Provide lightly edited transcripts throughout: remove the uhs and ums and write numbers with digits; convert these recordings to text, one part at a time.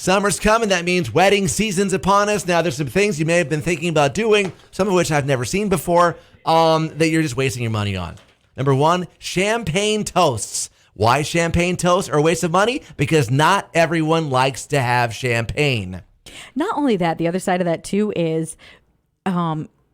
Summer's coming. That means wedding season's upon us. Now, there's some things you may have been thinking about doing, some of which I've never seen before, that you're just wasting your money on. Number one, champagne toasts. Why champagne toasts are a waste of money? Because not everyone likes to have champagne. Not only that, the other side of that too is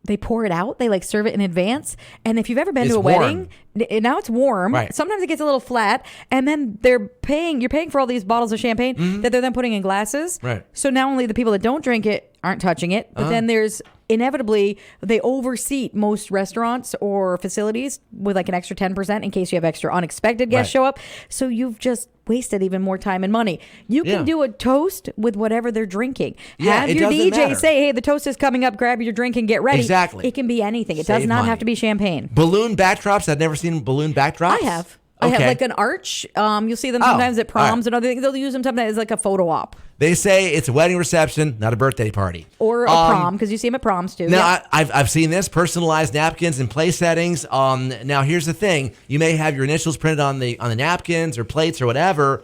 they pour it out. They like serve it in advance. And if you've ever been to a wedding, now it's warm. Right. Sometimes it gets a little flat. And then you're paying for all these bottles of champagne that they're then putting in glasses. Right. So not only the people that don't drink it aren't touching it, but then there's inevitably they overseat most restaurants or facilities with like an extra 10% in case you have extra unexpected guests show up. So you've just wasted even more time and money. You can do a toast with whatever they're drinking. Have your DJ say, hey, the toast is coming up, grab your drink and get ready. Exactly. It can be anything. It does not have to be champagne. Balloon backdrops. I've never seen balloon backdrops. I have. I have like an arch. You'll see them sometimes at proms and other things. They'll use them sometimes as like a photo op. They say it's a wedding reception, not a birthday party. Or a prom, because you see them at proms too. Now, I've seen this, personalized napkins in place settings. Now, here's the thing. You may have your initials printed on the napkins or plates or whatever.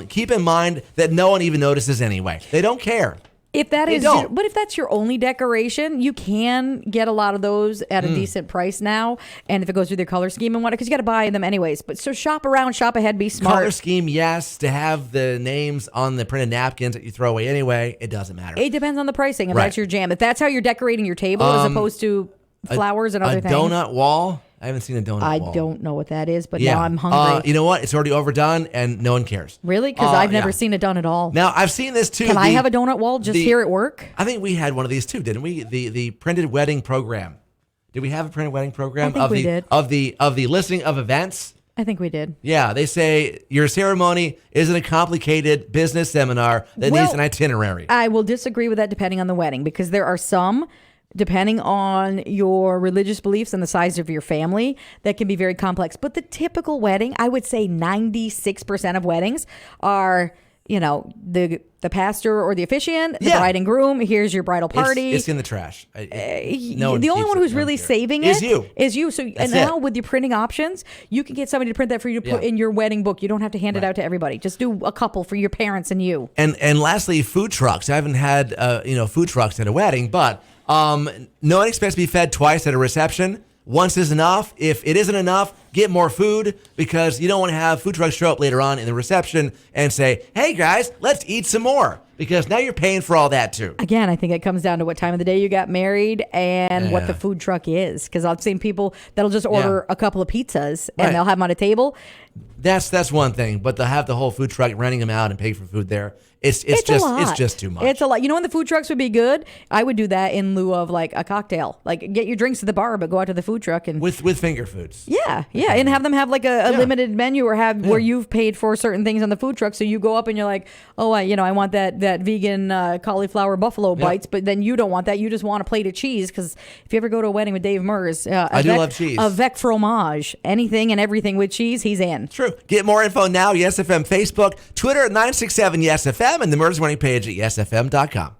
Keep in mind that no one even notices anyway. They don't care. If that is, but if that's your only decoration, you can get a lot of those at a decent price now. And if it goes through their color scheme and whatnot, because you got to buy them anyways. But so shop around, shop ahead, be smart. Color scheme, yes. To have the names on the printed napkins that you throw away anyway, it doesn't matter. It depends on the pricing. If that's your jam, if that's how you're decorating your table, as opposed to flowers and other things. A donut wall. I haven't seen a donut wall. I don't know what that is, but now I'm hungry. You know what? It's already overdone, and no one cares. Really? Because I've never seen it done at all. Now, I've seen this too. Can I have a donut wall just here at work? I think we had one of these too, didn't we? The printed wedding program. Did we have a printed wedding program? I think we did. Of the listing of events? I think we did. Yeah, they say your ceremony isn't a complicated business seminar that needs an itinerary. I will disagree with that depending on the wedding, because there are some, depending on your religious beliefs and the size of your family, that can be very complex. But the typical wedding, I would say 96% of weddings are, the pastor or the officiant, the bride and groom. Here's your bridal party. It's in the trash. The only one who's really saving it is you. So and now with your printing options, you can get somebody to print that for you to put in your wedding book. You don't have to hand it out to everybody. Just do a couple for your parents and you. And lastly, food trucks. I haven't had food trucks at a wedding, but no one expects to be fed twice at a reception. Once is enough. If it isn't enough, get more food, because you don't want to have food trucks show up later on in the reception and say, hey guys, let's eat some more, because now you're paying for all that too. Again, I think it comes down to what time of the day you got married and what the food truck is, because I've seen people that'll just order a couple of pizzas and they'll have them on a table. That's one thing, but to have the whole food truck, renting them out and paying for food there, it's just too much. It's a lot. You know when the food trucks would be good? I would do that in lieu of like a cocktail. Like get your drinks at the bar, but go out to the food truck and with finger foods. Yeah, and have them have like a limited menu, or have where you've paid for certain things on the food truck. So you go up and you're like, oh, I want that vegan cauliflower buffalo bites, but then you don't want that. You just want a plate of cheese, because if you ever go to a wedding with Dave Mers, I do love cheese. Avec fromage, anything and everything with cheese, he's in. True. Get more info now. YesFM Facebook, Twitter at 967YesFM, and the Mers Morning page at yesfm.com.